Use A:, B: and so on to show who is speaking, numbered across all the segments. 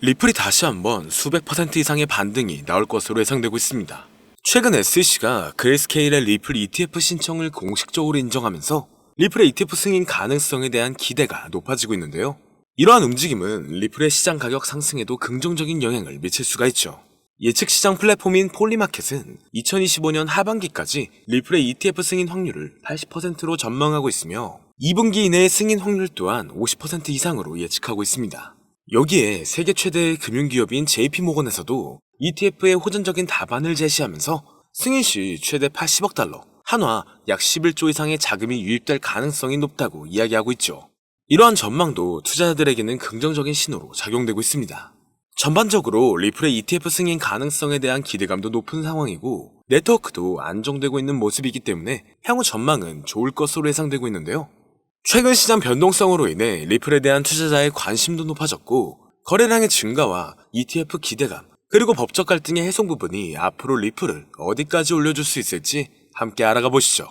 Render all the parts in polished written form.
A: 리플이 다시 한번 수백 퍼센트 이상의 반등이 나올 것으로 예상되고 있습니다. 최근 SEC가 그레이스케일의 리플 ETF 신청을 공식적으로 인정하면서 리플의 ETF 승인 가능성에 대한 기대가 높아지고 있는데요. 이러한 움직임은 리플의 시장 가격 상승에도 긍정적인 영향을 미칠 수가 있죠. 예측 시장 플랫폼인 폴리마켓은 2025년 하반기까지 리플의 ETF 승인 확률을 80%로 전망하고 있으며 2분기 이내의 승인 확률 또한 50% 이상으로 예측하고 있습니다. 여기에 세계 최대의 금융기업인 JP모건에서도 ETF의 호전적인 답안을 제시하면서 승인 시 최대 80억 달러, 한화 약 11조 이상의 자금이 유입될 가능성이 높다고 이야기하고 있죠. 이러한 전망도 투자자들에게는 긍정적인 신호로 작용되고 있습니다. 전반적으로 리플의 ETF 승인 가능성에 대한 기대감도 높은 상황이고 네트워크도 안정되고 있는 모습이기 때문에 향후 전망은 좋을 것으로 예상되고 있는데요. 최근 시장 변동성으로 인해 리플에 대한 투자자의 관심도 높아졌고 거래량의 증가와 ETF 기대감 그리고 법적 갈등의 해소 부분이 앞으로 리플을 어디까지 올려줄 수 있을지 함께 알아가 보시죠.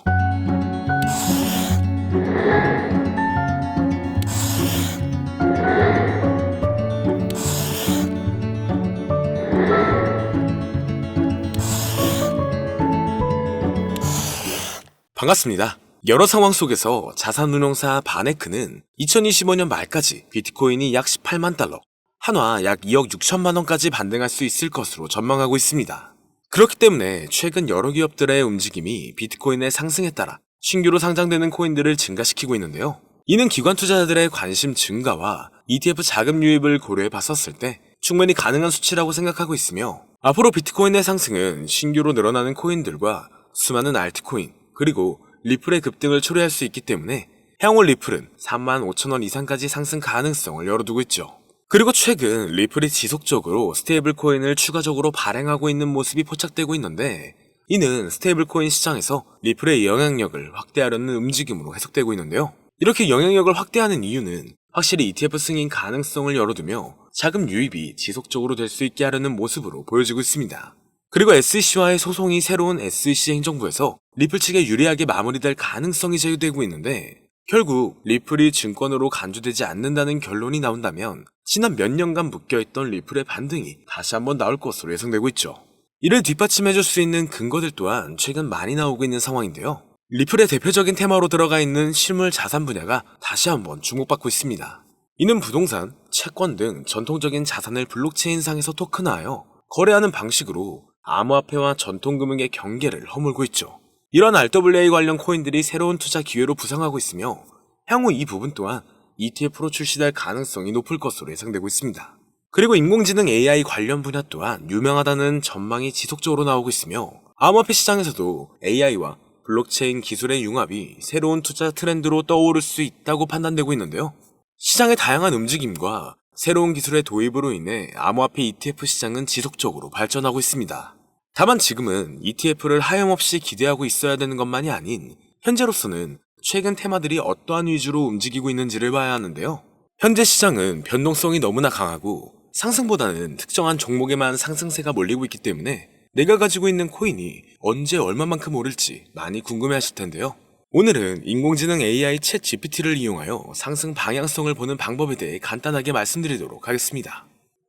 A: 반갑습니다. 여러 상황 속에서 자산운용사 바네크는 2025년 말까지 비트코인이 약 18만 달러, 한화 약 2억 6천만 원까지 반등할 수 있을 것으로 전망하고 있습니다. 그렇기 때문에 최근 여러 기업들의 움직임이 비트코인의 상승에 따라 신규로 상장되는 코인들을 증가시키고 있는데요. 이는 기관 투자자들의 관심 증가와 ETF 자금 유입을 고려해 봤었을 때 충분히 가능한 수치라고 생각하고 있으며 앞으로 비트코인의 상승은 신규로 늘어나는 코인들과 수많은 알트코인 그리고 리플의 급등을 초래할 수 있기 때문에 향후 리플은 35,000원 이상까지 상승 가능성을 열어두고 있죠. 그리고 최근 리플이 지속적으로 스테이블 코인을 추가적으로 발행하고 있는 모습이 포착되고 있는데 이는 스테이블 코인 시장에서 리플의 영향력을 확대하려는 움직임으로 해석되고 있는데요. 이렇게 영향력을 확대하는 이유는 확실히 ETF 승인 가능성을 열어두며 자금 유입이 지속적으로 될 수 있게 하려는 모습으로 보여지고 있습니다. 그리고 SEC와의 소송이 새로운 SEC 행정부에서 리플 측에 유리하게 마무리될 가능성이 제기되고 있는데 결국 리플이 증권으로 간주되지 않는다는 결론이 나온다면 지난 몇 년간 묶여있던 리플의 반등이 다시 한번 나올 것으로 예상되고 있죠. 이를 뒷받침해줄 수 있는 근거들 또한 최근 많이 나오고 있는 상황인데요. 리플의 대표적인 테마로 들어가 있는 실물 자산 분야가 다시 한번 주목받고 있습니다. 이는 부동산, 채권 등 전통적인 자산을 블록체인상에서 토큰화하여 거래하는 방식으로 암호화폐와 전통금융의 경계를 허물고 있죠. 이런 RWA 관련 코인들이 새로운 투자 기회로 부상하고 있으며 향후 이 부분 또한 ETF로 출시될 가능성이 높을 것으로 예상되고 있습니다. 그리고 인공지능 AI 관련 분야 또한 유명하다는 전망이 지속적으로 나오고 있으며 암호화폐 시장에서도 AI와 블록체인 기술의 융합이 새로운 투자 트렌드로 떠오를 수 있다고 판단되고 있는데요. 시장의 다양한 움직임과 새로운 기술의 도입으로 인해 암호화폐 ETF 시장은 지속적으로 발전하고 있습니다. 다만 지금은 ETF를 하염없이 기대하고 있어야 되는 것만이 아닌 현재로서는 최근 테마들이 어떠한 위주로 움직이고 있는지를 봐야 하는데요. 현재 시장은 변동성이 너무나 강하고 상승보다는 특정한 종목에만 상승세가 몰리고 있기 때문에 내가 가지고 있는 코인이 언제 얼마만큼 오를지 많이 궁금해하실 텐데요. 오늘은 인공지능 AI 챗 GPT를 이용하여 상승 방향성을 보는 방법에 대해 간단하게 말씀드리도록 하겠습니다.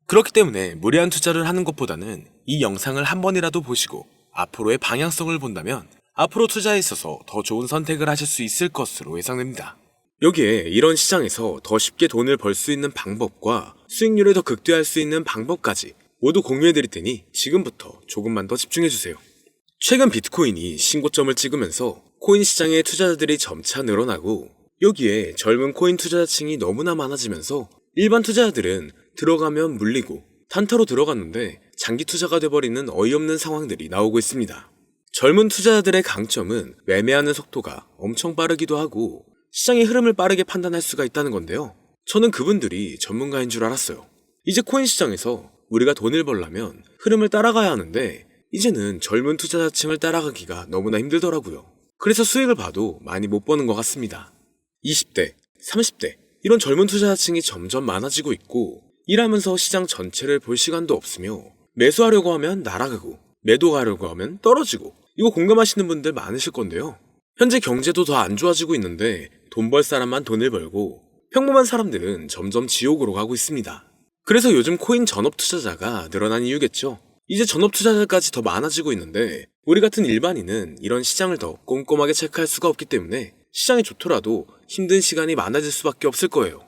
A: 그렇기 때문에 무리한 투자를 하는 것보다는 이 영상을 한 번이라도 보시고 앞으로의 방향성을 본다면 앞으로 투자에 있어서 더 좋은 선택을 하실 수 있을 것으로 예상됩니다. 여기에 이런 시장에서 더 쉽게 돈을 벌 수 있는 방법과 수익률을 더 극대화할 수 있는 방법까지 모두 공유해드릴 테니 지금부터 조금만 더 집중해주세요. 최근 비트코인이 신고점을 찍으면서 코인 시장의 투자자들이 점차 늘어나고 여기에 젊은 코인 투자자층이 너무나 많아지면서 일반 투자자들은 들어가면 물리고 단타로 들어갔는데 장기 투자가 돼버리는 어이없는 상황들이 나오고 있습니다. 젊은 투자자들의 강점은 매매하는 속도가 엄청 빠르기도 하고 시장의 흐름을 빠르게 판단할 수가 있다는 건데요. 저는 그분들이 전문가인 줄 알았어요. 이제 코인 시장에서 우리가 돈을 벌려면 흐름을 따라가야 하는데 이제는 젊은 투자자층을 따라가기가 너무나 힘들더라고요. 그래서 수익을 봐도 많이 못 버는 것 같습니다. 20대, 30대 이런 젊은 투자자층이 점점 많아지고 있고 일하면서 시장 전체를 볼 시간도 없으며 매수하려고 하면 날아가고 매도하려고 하면 떨어지고 이거 공감하시는 분들 많으실 건데요. 현재 경제도 더 안 좋아지고 있는데 돈 벌 사람만 돈을 벌고 평범한 사람들은 점점 지옥으로 가고 있습니다. 그래서 요즘 코인 전업 투자자가 늘어난 이유겠죠. 이제 전업 투자자까지 더 많아지고 있는데 우리 같은 일반인은 이런 시장을 더 꼼꼼하게 체크할 수가 없기 때문에 시장이 좋더라도 힘든 시간이 많아질 수밖에 없을 거예요.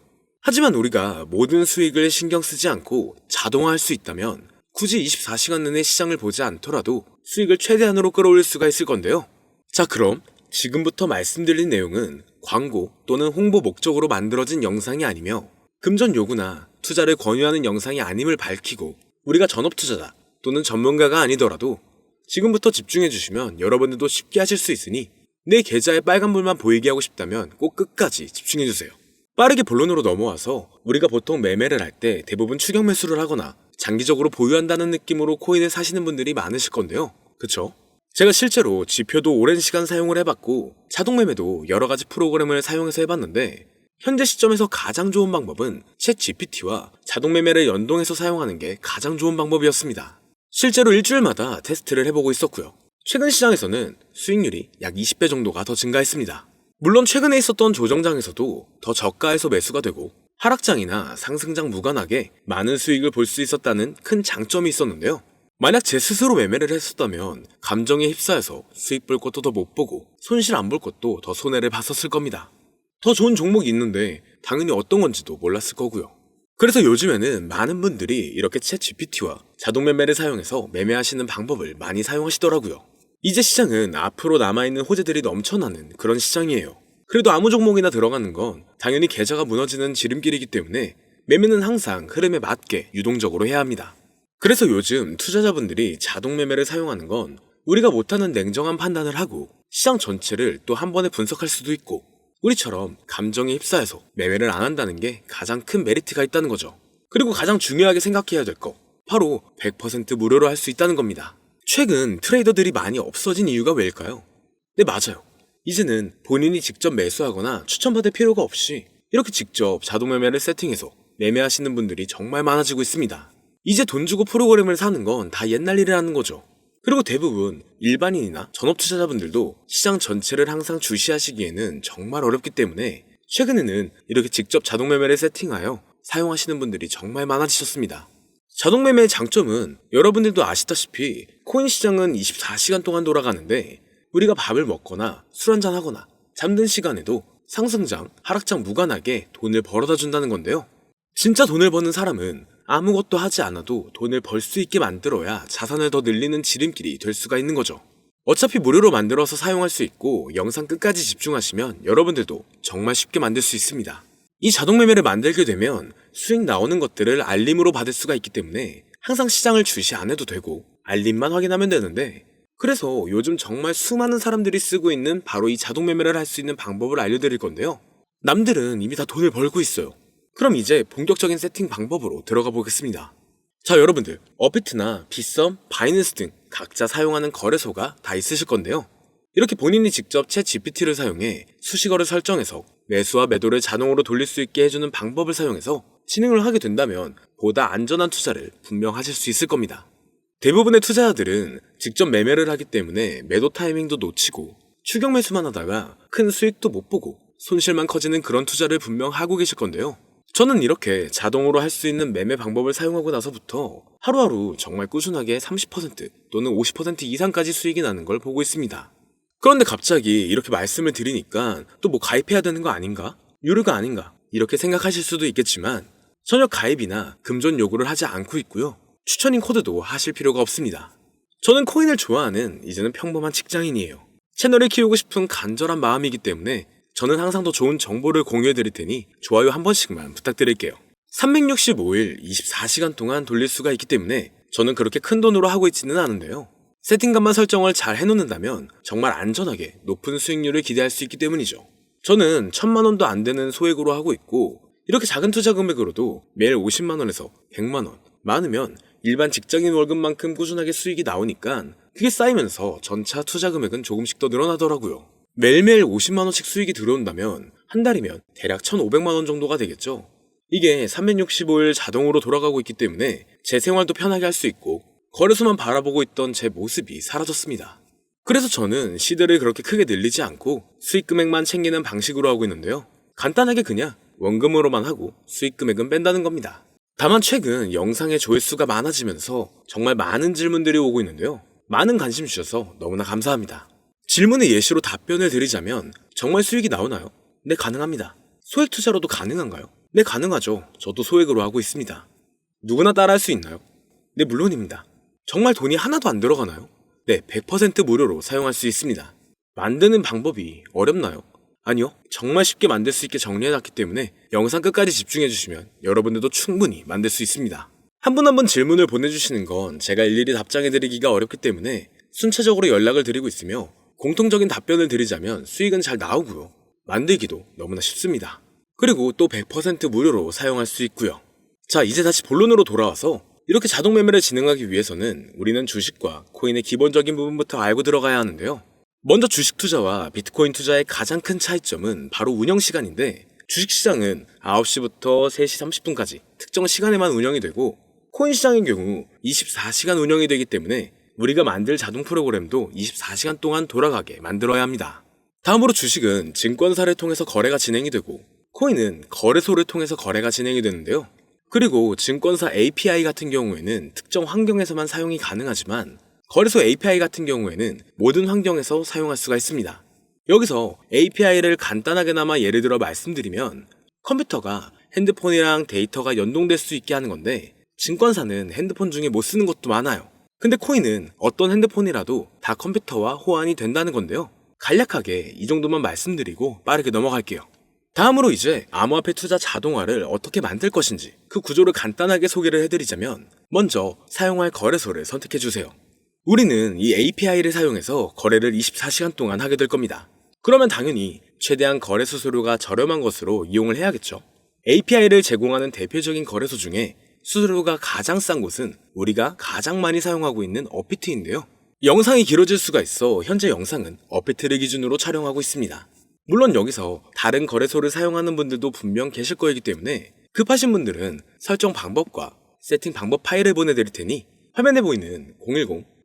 A: 하지만 우리가 모든 수익을 신경 쓰지 않고 자동화할 수 있다면 굳이 24시간 내내 시장을 보지 않더라도 수익을 최대한으로 끌어올릴 수가 있을 건데요. 자, 그럼 지금부터 말씀드린 내용은 광고 또는 홍보 목적으로 만들어진 영상이 아니며 금전 요구나 투자를 권유하는 영상이 아님을 밝히고 우리가 전업 투자자 또는 전문가가 아니더라도 지금부터 집중해 주시면 여러분들도 쉽게 하실 수 있으니 내 계좌에 빨간불만 보이게 하고 싶다면 꼭 끝까지 집중해 주세요. 빠르게 본론으로 넘어와서 우리가 보통 매매를 할 때 대부분 추격 매수를 하거나 장기적으로 보유한다는 느낌으로 코인을 사시는 분들이 많으실 건데요. 그쵸? 제가 실제로 지표도 오랜 시간 사용을 해봤고 자동 매매도 여러 가지 프로그램을 사용해서 해봤는데 현재 시점에서 가장 좋은 방법은 챗 GPT와 자동 매매를 연동해서 사용하는 게 가장 좋은 방법이었습니다. 실제로 일주일마다 테스트를 해보고 있었고요. 최근 시장에서는 수익률이 약 20배 정도가 더 증가했습니다. 물론 최근에 있었던 조정장에서도 더 저가에서 매수가 되고 하락장이나 상승장 무관하게 많은 수익을 볼 수 있었다는 큰 장점이 있었는데요. 만약 제 스스로 매매를 했었다면 감정에 휩싸여서 수익 볼 것도 더 못 보고 손실 안 볼 것도 더 손해를 봤었을 겁니다. 더 좋은 종목이 있는데 당연히 어떤 건지도 몰랐을 거고요. 그래서 요즘에는 많은 분들이 이렇게 챗 GPT와 자동 매매를 사용해서 매매하시는 방법을 많이 사용하시더라고요. 이제 시장은 앞으로 남아있는 호재들이 넘쳐나는 그런 시장이에요. 그래도 아무 종목이나 들어가는 건 당연히 계좌가 무너지는 지름길이기 때문에 매매는 항상 흐름에 맞게 유동적으로 해야 합니다. 그래서 요즘 투자자분들이 자동 매매를 사용하는 건 우리가 못하는 냉정한 판단을 하고 시장 전체를 또 한 번에 분석할 수도 있고 우리처럼 감정에 휩싸여서 매매를 안 한다는 게 가장 큰 메리트가 있다는 거죠. 그리고 가장 중요하게 생각해야 될 거 바로 100% 무료로 할 수 있다는 겁니다. 최근 트레이더들이 많이 없어진 이유가 왜일까요? 네, 맞아요. 이제는 본인이 직접 매수하거나 추천받을 필요가 없이 이렇게 직접 자동 매매를 세팅해서 매매하시는 분들이 정말 많아지고 있습니다. 이제 돈 주고 프로그램을 사는 건 다 옛날 일이라는 거죠. 그리고 대부분 일반인이나 전업 투자자분들도 시장 전체를 항상 주시하시기에는 정말 어렵기 때문에 최근에는 이렇게 직접 자동 매매를 세팅하여 사용하시는 분들이 정말 많아지셨습니다. 자동 매매의 장점은 여러분들도 아시다시피 코인 시장은 24시간 동안 돌아가는데 우리가 밥을 먹거나 술 한잔 하거나 잠든 시간에도 상승장, 하락장 무관하게 돈을 벌어다 준다는 건데요. 진짜 돈을 버는 사람은 아무것도 하지 않아도 돈을 벌 수 있게 만들어야 자산을 더 늘리는 지름길이 될 수가 있는 거죠. 어차피 무료로 만들어서 사용할 수 있고 영상 끝까지 집중하시면 여러분들도 정말 쉽게 만들 수 있습니다. 이 자동 매매를 만들게 되면 수익 나오는 것들을 알림으로 받을 수가 있기 때문에 항상 시장을 주시 안 해도 되고 알림만 확인하면 되는데 그래서 요즘 정말 수많은 사람들이 쓰고 있는 바로 이 자동 매매를 할 수 있는 방법을 알려드릴 건데요. 남들은 이미 다 돈을 벌고 있어요. 그럼 이제 본격적인 세팅 방법으로 들어가 보겠습니다. 자, 여러분들 업비트나 빗썸, 바이낸스 등 각자 사용하는 거래소가 다 있으실 건데요. 이렇게 본인이 직접 챗 GPT를 사용해 수식어를 설정해서 매수와 매도를 자동으로 돌릴 수 있게 해주는 방법을 사용해서 진행을 하게 된다면 보다 안전한 투자를 분명 하실 수 있을 겁니다. 대부분의 투자자들은 직접 매매를 하기 때문에 매도 타이밍도 놓치고 추격 매수만 하다가 큰 수익도 못 보고 손실만 커지는 그런 투자를 분명 하고 계실 건데요. 저는 이렇게 자동으로 할 수 있는 매매 방법을 사용하고 나서부터 하루하루 정말 꾸준하게 30% 또는 50% 이상까지 수익이 나는 걸 보고 있습니다. 그런데 갑자기 이렇게 말씀을 드리니까 또 뭐 가입해야 되는 거 아닌가? 유료가 아닌가? 이렇게 생각하실 수도 있겠지만 전혀 가입이나 금전 요구를 하지 않고 있고요. 추천인 코드도 하실 필요가 없습니다. 저는 코인을 좋아하는 이제는 평범한 직장인이에요. 채널을 키우고 싶은 간절한 마음이기 때문에 저는 항상 더 좋은 정보를 공유해 드릴 테니 좋아요 한 번씩만 부탁드릴게요. 365일 24시간 동안 돌릴 수가 있기 때문에 저는 그렇게 큰 돈으로 하고 있지는 않은데요. 세팅값만 설정을 잘 해놓는다면 정말 안전하게 높은 수익률을 기대할 수 있기 때문이죠. 저는 1000만 원도 안 되는 소액으로 하고 있고 이렇게 작은 투자 금액으로도 매일 50만 원에서 100만 원, 많으면 일반 직장인 월급만큼 꾸준하게 수익이 나오니까 그게 쌓이면서 전차 투자 금액은 조금씩 더 늘어나더라고요. 매일매일 50만원씩 수익이 들어온다면 한 달이면 대략 1500만원 정도가 되겠죠. 이게 365일 자동으로 돌아가고 있기 때문에 제 생활도 편하게 할 수 있고 거래소만 바라보고 있던 제 모습이 사라졌습니다. 그래서 저는 시드를 그렇게 크게 늘리지 않고 수익 금액만 챙기는 방식으로 하고 있는데요. 간단하게 그냥 원금으로만 하고 수익 금액은 뺀다는 겁니다. 다만 최근 영상의 조회수가 많아지면서 정말 많은 질문들이 오고 있는데요. 많은 관심 주셔서 너무나 감사합니다. 질문의 예시로 답변을 드리자면 정말 수익이 나오나요? 네, 가능합니다. 소액 투자로도 가능한가요? 네, 가능하죠. 저도 소액으로 하고 있습니다. 누구나 따라할 수 있나요? 네, 물론입니다. 정말 돈이 하나도 안 들어가나요? 네, 100% 무료로 사용할 수 있습니다. 만드는 방법이 어렵나요? 아니요, 정말 쉽게 만들 수 있게 정리해놨기 때문에 영상 끝까지 집중해주시면 여러분들도 충분히 만들 수 있습니다. 한 분 한 분 질문을 보내주시는 건 제가 일일이 답장해드리기가 어렵기 때문에 순차적으로 연락을 드리고 있으며 공통적인 답변을 드리자면 수익은 잘 나오고요. 만들기도 너무나 쉽습니다. 그리고 또 100% 무료로 사용할 수 있고요. 자, 이제 다시 본론으로 돌아와서 이렇게 자동 매매를 진행하기 위해서는 우리는 주식과 코인의 기본적인 부분부터 알고 들어가야 하는데요. 먼저 주식 투자와 비트코인 투자의 가장 큰 차이점은 바로 운영 시간인데, 주식시장은 9시부터 3시 30분까지 특정 시간에만 운영이 되고, 코인 시장의 경우 24시간 운영이 되기 때문에 우리가 만들 자동 프로그램도 24시간 동안 돌아가게 만들어야 합니다. 다음으로 주식은 증권사를 통해서 거래가 진행이 되고, 코인은 거래소를 통해서 거래가 진행이 되는데요. 그리고 증권사 API 같은 경우에는 특정 환경에서만 사용이 가능하지만, 거래소 API 같은 경우에는 모든 환경에서 사용할 수가 있습니다. 여기서 API를 간단하게나마 예를 들어 말씀드리면, 컴퓨터가 핸드폰이랑 데이터가 연동될 수 있게 하는 건데, 증권사는 핸드폰 중에 못 쓰는 것도 많아요. 근데 코인은 어떤 핸드폰이라도 다 컴퓨터와 호환이 된다는 건데요. 간략하게 이 정도만 말씀드리고 빠르게 넘어갈게요. 다음으로 이제 암호화폐 투자 자동화를 어떻게 만들 것인지 그 구조를 간단하게 소개를 해드리자면, 먼저 사용할 거래소를 선택해주세요. 우리는 이 API를 사용해서 거래를 24시간 동안 하게 될 겁니다. 그러면 당연히 최대한 거래 수수료가 저렴한 것으로 이용을 해야겠죠. API를 제공하는 대표적인 거래소 중에 수수료가 가장 싼 곳은 우리가 가장 많이 사용하고 있는 업비트인데요. 영상이 길어질 수가 있어 현재 영상은 업비트를 기준으로 촬영하고 있습니다. 물론 여기서 다른 거래소를 사용하는 분들도 분명 계실 거이기 때문에 급하신 분들은 설정 방법과 세팅 방법 파일을 보내드릴 테니 화면에 보이는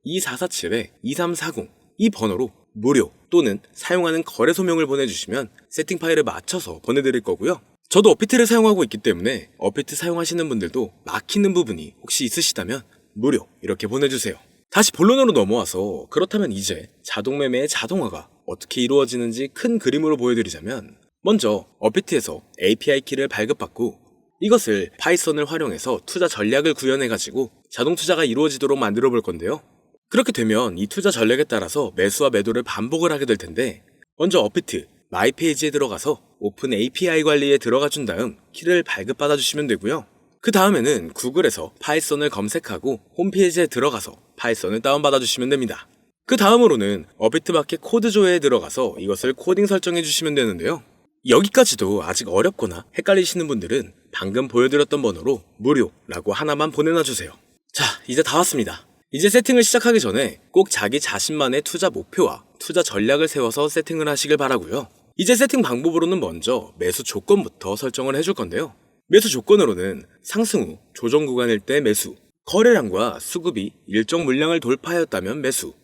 A: 010-2447-2340 이 번호로 무료 또는 사용하는 거래소명을 보내주시면 세팅 파일을 맞춰서 보내드릴 거고요. 저도 업비트를 사용하고 있기 때문에 업비트 사용하시는 분들도 막히는 부분이 혹시 있으시다면 무료 이렇게 보내주세요. 다시 본론으로 넘어와서 그렇다면 이제 자동매매의 자동화가 어떻게 이루어지는지 큰 그림으로 보여드리자면, 먼저 업비트에서 API 키를 발급받고 이것을 파이썬을 활용해서 투자 전략을 구현해가지고 자동 투자가 이루어지도록 만들어 볼 건데요. 그렇게 되면 이 투자 전략에 따라서 매수와 매도를 반복을 하게 될 텐데, 먼저 업비트 마이 페이지에 들어가서 오픈 API 관리에 들어가 준 다음 키를 발급받아 주시면 되고요. 그 다음에는 구글에서 파이썬을 검색하고 홈페이지에 들어가서 파이썬을 다운받아 주시면 됩니다. 그 다음으로는 업비트 마켓 코드 조회에 들어가서 이것을 코딩 설정해 주시면 되는데요. 여기까지도 아직 어렵거나 헷갈리시는 분들은 방금 보여드렸던 번호로 무료라고 하나만 보내놔 주세요. 자, 이제 다 왔습니다. 이제 세팅을 시작하기 전에 꼭 자기 자신만의 투자 목표와 투자 전략을 세워서 세팅을 하시길 바라고요. 이제 세팅 방법으로는 먼저 매수 조건부터 설정을 해줄 건데요. 매수 조건으로는 상승 후 조정 구간일 때 매수, 거래량과 수급이 일정 물량을 돌파하였다면 매수,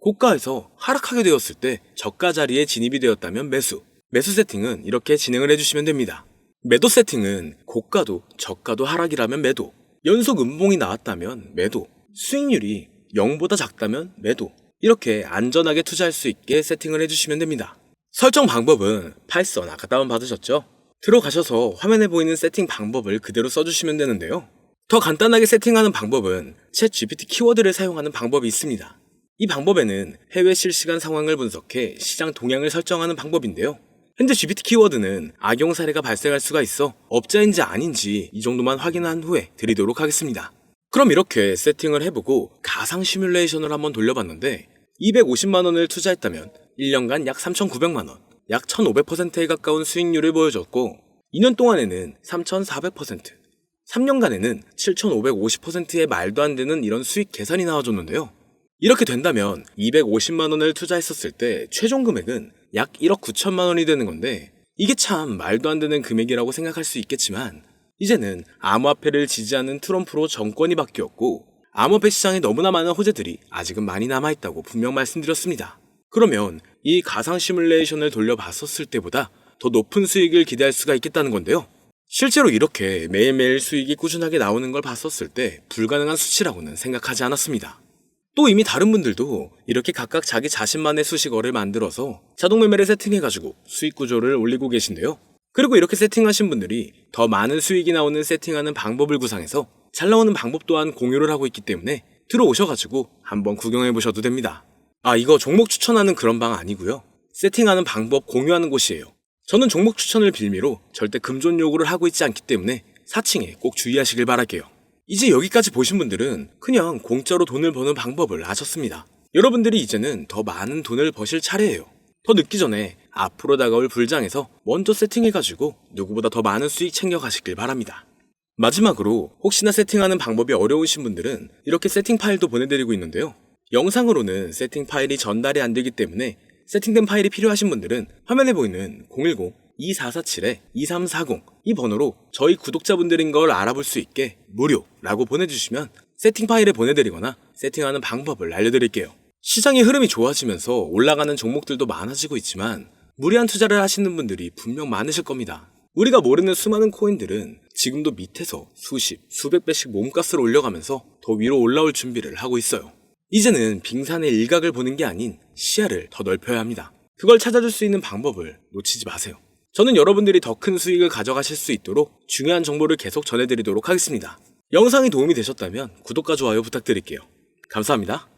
A: 고가에서 하락하게 되었을 때 저가 자리에 진입이 되었다면 매수, 매수 세팅은 이렇게 진행을 해주시면 됩니다. 매도 세팅은 고가도 저가도 하락이라면 매도, 연속 음봉이 나왔다면 매도, 수익률이 0보다 작다면 매도, 이렇게 안전하게 투자할 수 있게 세팅을 해주시면 됩니다. 설정 방법은 파이썬 아까 다운받으셨죠? 들어가셔서 화면에 보이는 세팅 방법을 그대로 써주시면 되는데요. 더 간단하게 세팅하는 방법은 챗 GPT 키워드를 사용하는 방법이 있습니다. 이 방법에는 해외 실시간 상황을 분석해 시장 동향을 설정하는 방법인데요. 현재 GPT 키워드는 악용 사례가 발생할 수가 있어 업자인지 아닌지 이 정도만 확인한 후에 드리도록 하겠습니다. 그럼 이렇게 세팅을 해보고 가상 시뮬레이션을 한번 돌려봤는데 250만원을 투자했다면 1년간 약 3,900만원, 약 1,500%에 가까운 수익률을 보여줬고 2년 동안에는 3,400%, 3년간에는 7,550%의 말도 안 되는 이런 수익 계산이 나와줬는데요. 이렇게 된다면 250만원을 투자했었을 때 최종 금액은 약 1억 9천만 원이 되는 건데, 이게 참 말도 안 되는 금액이라고 생각할 수 있겠지만 이제는 암호화폐를 지지하는 트럼프로 정권이 바뀌었고 암호화폐 시장에 너무나 많은 호재들이 아직은 많이 남아있다고 분명 말씀드렸습니다. 그러면 이 가상 시뮬레이션을 돌려봤었을 때보다 더 높은 수익을 기대할 수가 있겠다는 건데요. 실제로 이렇게 매일매일 수익이 꾸준하게 나오는 걸 봤었을 때 불가능한 수치라고는 생각하지 않았습니다. 또 이미 다른 분들도 이렇게 각각 자기 자신만의 수식어를 만들어서 자동 매매를 세팅해가지고 수익 구조를 올리고 계신데요. 그리고 이렇게 세팅하신 분들이 더 많은 수익이 나오는 세팅하는 방법을 구상해서 잘 나오는 방법 또한 공유를 하고 있기 때문에 들어오셔가지고 한번 구경해보셔도 됩니다. 이거 종목 추천하는 그런 방 아니고요. 세팅하는 방법 공유하는 곳이에요. 저는 종목 추천을 빌미로 절대 금전 요구를 하고 있지 않기 때문에 사칭에 꼭 주의하시길 바랄게요. 이제 여기까지 보신 분들은 그냥 공짜로 돈을 버는 방법을 아셨습니다. 여러분들이 이제는 더 많은 돈을 버실 차례예요. 더 늦기 전에 앞으로 다가올 불장에서 먼저 세팅해가지고 누구보다 더 많은 수익 챙겨가시길 바랍니다. 마지막으로 혹시나 세팅하는 방법이 어려우신 분들은 이렇게 세팅 파일도 보내드리고 있는데요. 영상으로는 세팅 파일이 전달이 안 되기 때문에 세팅된 파일이 필요하신 분들은 화면에 보이는 010-2447-2340 이 번호로 저희 구독자분들인 걸 알아볼 수 있게 무료라고 보내주시면 세팅 파일을 보내드리거나 세팅하는 방법을 알려드릴게요. 시장의 흐름이 좋아지면서 올라가는 종목들도 많아지고 있지만 무리한 투자를 하시는 분들이 분명 많으실 겁니다. 우리가 모르는 수많은 코인들은 지금도 밑에서 수십, 수백 배씩 몸값을 올려가면서 더 위로 올라올 준비를 하고 있어요. 이제는 빙산의 일각을 보는 게 아닌 시야를 더 넓혀야 합니다. 그걸 찾아줄 수 있는 방법을 놓치지 마세요. 저는 여러분들이 더 큰 수익을 가져가실 수 있도록 중요한 정보를 계속 전해드리도록 하겠습니다. 영상이 도움이 되셨다면 구독과 좋아요 부탁드릴게요. 감사합니다.